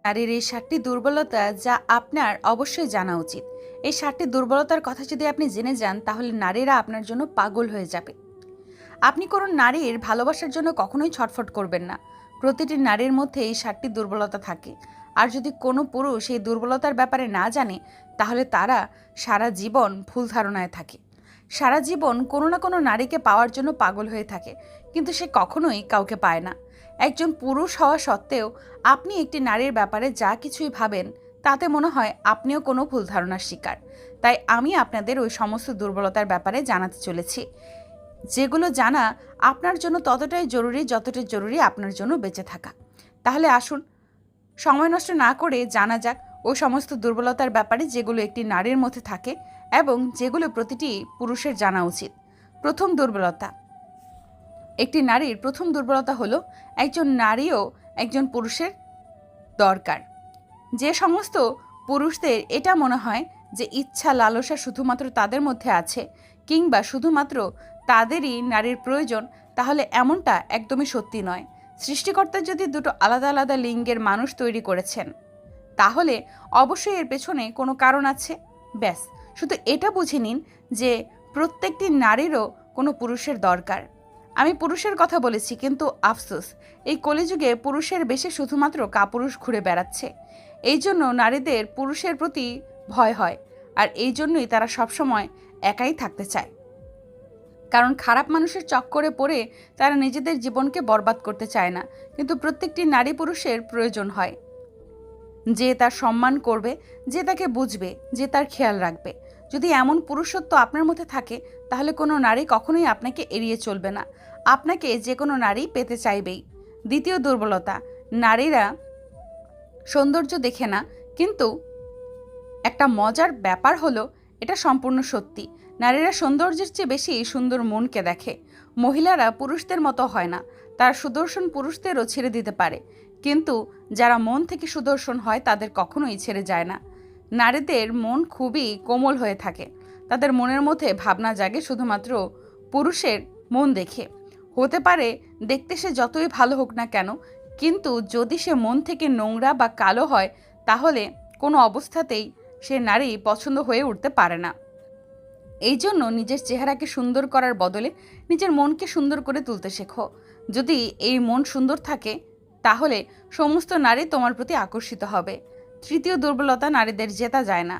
নারীর এই ৭টি দুর্বলতা যা আপনার অবশ্যই জানা উচিত। এই ৭টি দুর্বলতার কথা যদি আপনি জেনে যান তাহলে নারীরা আপনার জন্য পাগল হয়ে যাবে। আপনি কোনো নারীর ভালোবাসার জন্য কখনোই ছটফট করবেন না। প্রতিটি নারীর মধ্যে এই ৭টি দুর্বলতা থাকে। আর যদি কোনো পুরুষ এই দুর্বলতার ব্যাপারে না জানে তাহলে তারা সারা জীবন ভুল ধারণায় থাকে। সারা জীবন কোনো না কোনো নারীকে পাওয়ার জন্য পাগল হয়ে থাকে, কিন্তু সে কখনোই কাউকে পায় না। একজন পুরুষ হওয়া সত্ত্বেও আপনি একটি নারীর ব্যাপারে যা কিছুই ভাবেন তাতে মনে হয় আপনিও কোনো ভুল ধারণার শিকার। তাই আমি আপনাদের ওই সমস্ত দুর্বলতার ব্যাপারে জানাতে চলেছি, যেগুলো জানা আপনার জন্য ততটাই জরুরি যতটা জরুরি আপনার জন্য বেঁচে থাকা। তাহলে আসুন সময় নষ্ট না করে জানা যাক ওই সমস্ত দুর্বলতার ব্যাপারে যেগুলো একটি নারীর মধ্যে থাকে এবং যেগুলো প্রতিটি পুরুষের জানা উচিত। প্রথম দুর্বলতা, একটি নারীর প্রথম দুর্বলতা হলো একজন নারীও একজন পুরুষের দরকার। যে সমস্ত পুরুষদের এটা মনে হয় যে ইচ্ছা লালসা শুধুমাত্র তাদের মধ্যে আছে কিংবা শুধুমাত্র তাদেরই নারীর প্রয়োজন, তাহলে এমনটা একদমই সত্যি নয়। সৃষ্টিকর্তা যদি দুটো আলাদা আলাদা লিঙ্গের মানুষ তৈরি করেছেন তাহলে অবশ্যই এর পেছনে কোনো কারণ আছে। ব্যাস, শুধু এটা বুঝে নিন যে প্রত্যেকটি নারীরও কোনো পুরুষের দরকার। আমি পুরুষের কথা বলেছি, কিন্তু আফসোস এই কলিযুগে পুরুষের বেশে শুধুমাত্র কাপুরুষ ঘুরে বেড়াচ্ছে। এই জন্য নারীদের পুরুষের প্রতি ভয় হয়, আর এই জন্যই তারা সবসময় একাই থাকতে চায়। কারণ খারাপ মানুষের চক্করে পড়ে তারা নিজেদের জীবনকে বরবাদ করতে চায় না। কিন্তু প্রত্যেকটি নারী পুরুষের প্রয়োজন হয়, যে তার সম্মান করবে, যে তাকে বুঝবে, যে তার খেয়াল রাখবে। যদি এমন পুরুষত্ব আপনার মধ্যে থাকে তাহলে কোনো নারী কখনোই আপনাকে এড়িয়ে চলবে না। আপনাকে যে কোনো নারী পেতে চাইবেই। দ্বিতীয় দুর্বলতা, নারীরা সৌন্দর্য দেখে না, কিন্তু একটা মজার ব্যাপার হলো এটা সম্পূর্ণ সত্যি। নারীরা সৌন্দর্যের চেয়ে বেশি সুন্দর মনকে দেখে। মহিলারা পুরুষদের মতো হয় না, তারা সুদর্শন পুরুষদেরও ছেড়ে দিতে পারে, কিন্তু যারা মন থেকে সুদর্শন হয় তাদের কখনোই ছেড়ে যায় না। নারীদের মন খুবই কোমল হয়ে থাকে। তাদের মনের মধ্যে ভাবনা জাগে শুধুমাত্র পুরুষের মন দেখে। হতে পারে দেখতে সে যতই ভালো হোক না কেন, কিন্তু যদি সে মন থেকে নোংরা বা কালো হয় তাহলে কোনো অবস্থাতেই সে নারী পছন্দ হয়ে উঠতে পারে না। এই জন্য নিজের চেহারাকে সুন্দর করার বদলে নিজের মনকে সুন্দর করে তুলতে শেখো। যদি এই মন সুন্দর থাকে তাহলে সমস্ত নারী তোমার প্রতি আকর্ষিত হবে। তৃতীয় দুর্বলতা, নারীদের জেতা যায় না।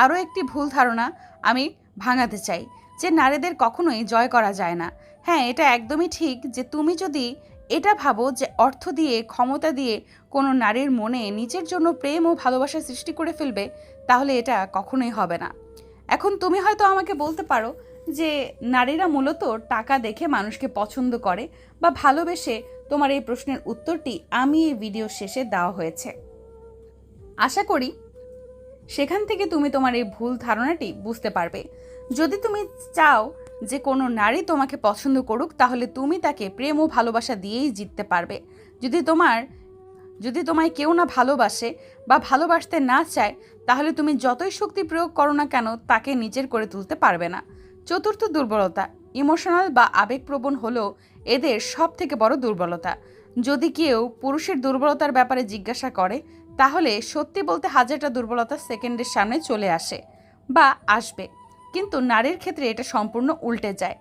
আরও একটি ভুল ধারণা আমি ভাঙাতে চাই, যে নারীদের কখনোই জয় করা যায় না। হ্যাঁ, এটা একদমই ঠিক যে তুমি যদি এটা ভাবো যে অর্থ দিয়ে, ক্ষমতা দিয়ে কোনো নারীর মনে নিজের জন্য প্রেম ও ভালোবাসা সৃষ্টি করে ফেলবে, তাহলে এটা কখনোই হবে না। এখন তুমি হয়তো আমাকে বলতে পারো যে নারীরা মূলত টাকা দেখে মানুষকে পছন্দ করে বা ভালোবেসে। তোমার এই প্রশ্নের উত্তরটি আমি এই ভিডিও শেষে দেওয়া হয়েছে। আশা করি সেখান থেকে তুমি তোমার এই ভুল ধারণাটি বুঝতে পারবে। যদি তুমি চাও যে কোনো নারী তোমাকে পছন্দ করুক তাহলে তুমি তাকে প্রেম ও ভালোবাসা দিয়েই জিততে পারবে। যদি তোমায় কেউ না ভালোবাসে বা ভালোবাসতে না চায় তাহলে তুমি যতই শক্তি প্রয়োগ করো না কেন তাকে নিজের করে তুলতে পারবে না। চতুর্থ দুর্বলতা, ইমোশনাল বা আবেগপ্রবণ হলো এদের সব থেকে বড় দুর্বলতা। যদি কেউ পুরুষের দুর্বলতার ব্যাপারে জিজ্ঞাসা করে তাহলে সত্যি বলতে হাজারটা দুর্বলতা সেকেন্ডের সামনে চলে আসে বা আসবে, কিন্তু নারীর ক্ষেত্রে এটা সম্পূর্ণ উল্টে যায়।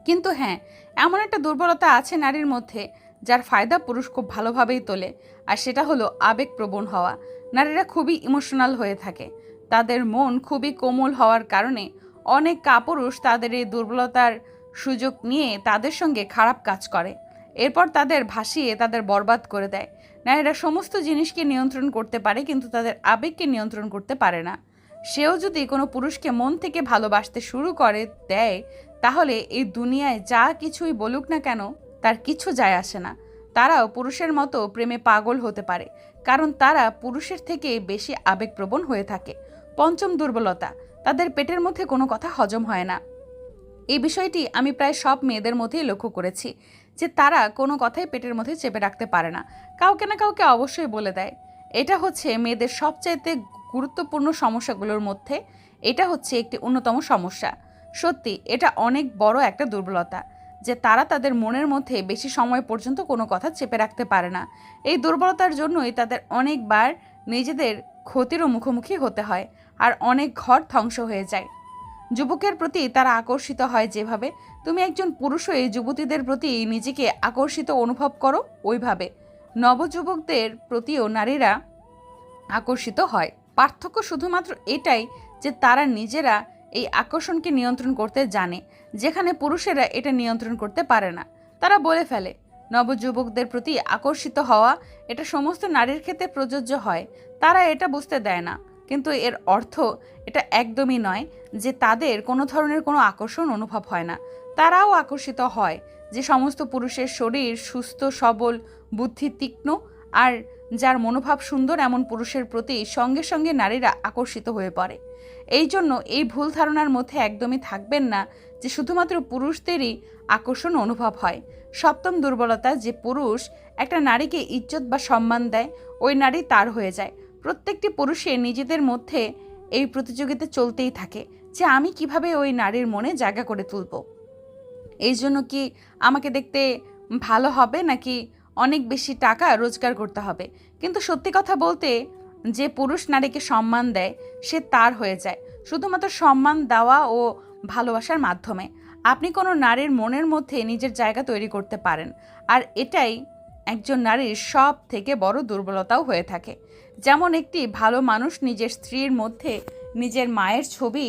কিন্তু হ্যাঁ, এমন একটা দুর্বলতা আছে নারীর মধ্যে যার ফায়দা পুরুষ খুব ভালোভাবেই তোলে, আর সেটা হলো আবেগপ্রবণ হওয়া। নারীরা খুবই ইমোশনাল হয়ে থাকে। তাদের মন খুবই কোমল হওয়ার কারণে অনেক কাপুরুষ তাদের এই দুর্বলতার সুযোগ নিয়ে তাদের সঙ্গে খারাপ কাজ করে, এরপর তাদের ভাসিয়ে তাদের বরবাদ করে দেয়। নারীরা সমস্ত জিনিসকে নিয়ন্ত্রণ করতে পারে, কিন্তু তাদের আবেগকে নিয়ন্ত্রণ করতে পারে না। সেও যদি কোনো পুরুষকে মন থেকে ভালোবাসতে শুরু করে দেয় তাহলে এই দুনিয়ায় যা কিছুই বলুক না কেন তার কিছু যায় আসে না। তারাও পুরুষের মতো প্রেমে পাগল হতে পারে, কারণ তারা পুরুষের থেকে বেশি আবেগপ্রবণ হয়ে থাকে। পঞ্চম দুর্বলতা, তাদের পেটের মধ্যে কোনো কথা হজম হয় না। এই বিষয়টি আমি প্রায় সব মেয়েদের মধ্যেই লক্ষ্য করেছি, যে তারা কোনো কথাই পেটের মধ্যে চেপে রাখতে পারে না, কাউকে না কাউকে অবশ্যই বলে দেয়। এটা হচ্ছে মেয়েদের সবচাইতে গুরুত্বপূর্ণ সমস্যাগুলোর মধ্যে এটা হচ্ছে একটি অন্যতম সমস্যা। সত্যি এটা অনেক বড় একটা দুর্বলতা। যে তারা তাদের মনের মধ্যে বেশি সময় পর্যন্ত কোনো কথা চেপে রাখতে পারে না। এই দুর্বলতার জন্যই তাদের অনেকবার নিজেদের ক্ষতিরও মুখোমুখি হতে হয়, আর অনেক ঘর ধ্বংস হয়ে যায়। যুবকের প্রতি তারা আকর্ষিত হয় যেভাবে, তুমি একজন পুরুষও এই যুবতীদের প্রতি নিজেকে আকর্ষিত অনুভব করো ওইভাবে নবযুবকদের প্রতিও নারীরা আকর্ষিত হয়। পার্থক্য শুধুমাত্র এটাই যে তারা নিজেরা এই আকর্ষণকে নিয়ন্ত্রণ করতে জানে, যেখানে পুরুষেরা এটা নিয়ন্ত্রণ করতে পারে না। তারা বলে ফেলে নবযুবকদের প্রতি আকর্ষিত হওয়া এটা সমস্ত নারীর ক্ষেত্রে প্রযোজ্য হয়, তারা এটা বুঝতে দেয় না। কিন্তু এর অর্থ এটা একদমই নয় যে তাদের কোনো ধরনের কোনো আকর্ষণ অনুভব হয় না। তারাও আকর্ষিত হয় যে সমস্ত পুরুষের শরীর সুস্থ সবল, বুদ্ধি তীক্ষ্ণ আর যার মনোভাব সুন্দর এমন পুরুষের প্রতি সঙ্গে সঙ্গে নারীরা আকর্ষিত হয়ে পড়ে। এই জন্য এই ভুল ধারণার মধ্যে একদমই থাকবেন না যে শুধুমাত্র পুরুষদেরই আকর্ষণ অনুভব হয়। সপ্তম দুর্বলতা, যে পুরুষ একটা নারীকে ইজ্জত বা সম্মান দেয়, ওই নারী তার হয়ে যায়। প্রত্যেকটি পুরুষের নিজেদের মধ্যে এই প্রতিযোগিতা চলতেই থাকে যে আমি কিভাবে ওই নারীর মনে জায়গা করে তুলব। এই জন্য কি আমাকে দেখতে ভালো হবে নাকি অনেক বেশি টাকা রোজগার করতে হবে। কিন্তু সত্যি কথা বলতে, যে পুরুষ নারীকে সম্মান দেয় সে তার হয়ে যায় শুধুমাত্র সম্মান দেওয়া ও ভালোবাসার মাধ্যমে। আপনি কোনো নারীর মনের মধ্যে নিজের জায়গা তৈরি করতে পারেন, আর এটাই একজন নারীর সব থেকে বড় দুর্বলতাও হয়ে থাকে। যেমন একটি ভালো মানুষ নিজের স্ত্রীর মধ্যে নিজের মায়ের ছবি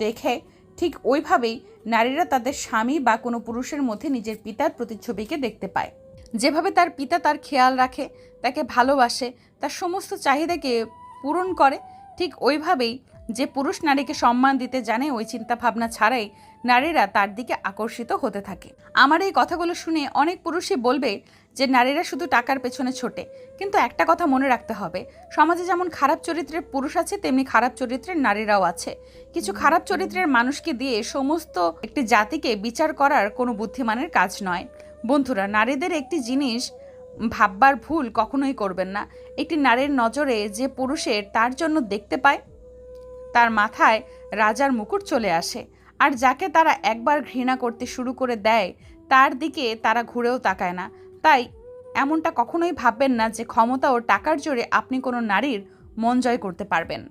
দেখে, ঠিক ওইভাবেই নারীরা তাদের স্বামী বা কোনো পুরুষের মধ্যে নিজের পিতার প্রতিচ্ছবিকে দেখতে পায়। যেভাবে তার পিতা তার খেয়াল রাখে, তাকে ভালোবাসে, তার সমস্ত চাহিদাকে পূরণ করে, ঠিক ওইভাবেই যে পুরুষ নারীকে সম্মান দিতে জানে, ওই চিন্তা ভাবনা ছাড়াই নারীরা তার দিকে আকর্ষিত হতে থাকে। আমার এই কথাগুলো শুনে অনেক পুরুষই বলবে যে নারীরা শুধু টাকার পেছনে ছোটে। কিন্তু একটা কথা মনে রাখতে হবে, সমাজে যেমন খারাপ চরিত্রের পুরুষ আছে, তেমনি খারাপ চরিত্রের নারীরাও আছে। কিছু খারাপ চরিত্রের মানুষকে দিয়ে সমস্ত একটি জাতিকে বিচার করার কোনো বুদ্ধিমানের কাজ নয়। বন্ধুরা, নারীদের একটি জিনিস ভাববার ভুল কখনোই করবেন না। একটি নারীর নজরে যে পুরুষের তার জন্য দেখতে পায়, তার মাথায় রাজার মুকুট চলে আসে, আর যাকে তারা একবার ঘৃণা করতে শুরু করে দেয় তার দিকে তারা ঘুরেও তাকায় না। তাই এমনটা কখনোই ভাববেন না যে ক্ষমতা ও টাকার জোরে আপনি কোনো নারীর মন জয় করতে পারবেন।